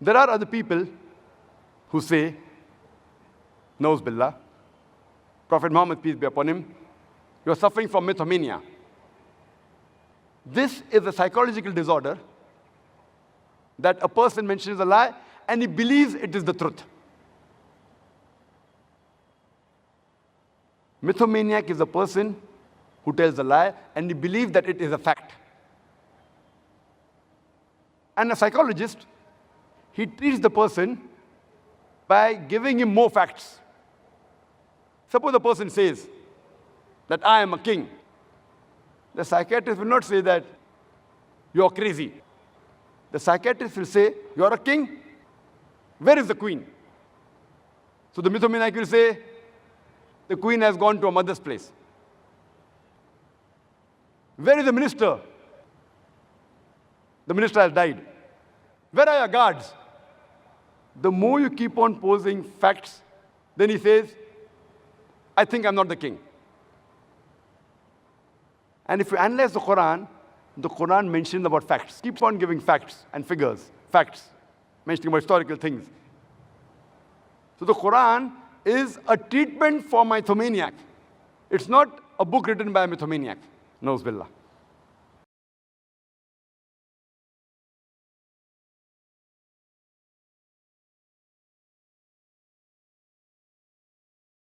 There are other people who say, Nauz Billah, Prophet Muhammad, peace be upon him, you are suffering from mythomania. This is a psychological disorder that a person mentions a lie and he believes it is the truth. Mythomaniac is a person who tells a lie and he believes that it is a fact. And a psychologist, he treats the person by giving him more facts. Suppose the person says that I am a king. The psychiatrist will not say that you are crazy. The psychiatrist will say, you are a king? Where is the queen? So the mythomaniac will say, the queen has gone to her mother's place. Where is the minister? The minister has died. Where are your guards? The more you keep on posing facts, then he says, I think I'm not the king. And if you analyze the Qur'an mentions about facts. Keeps on giving facts and figures, facts, mentioning about historical things. So the Qur'an is a treatment for mythomaniac. It's not a book written by a mythomaniac. Nauz Billah.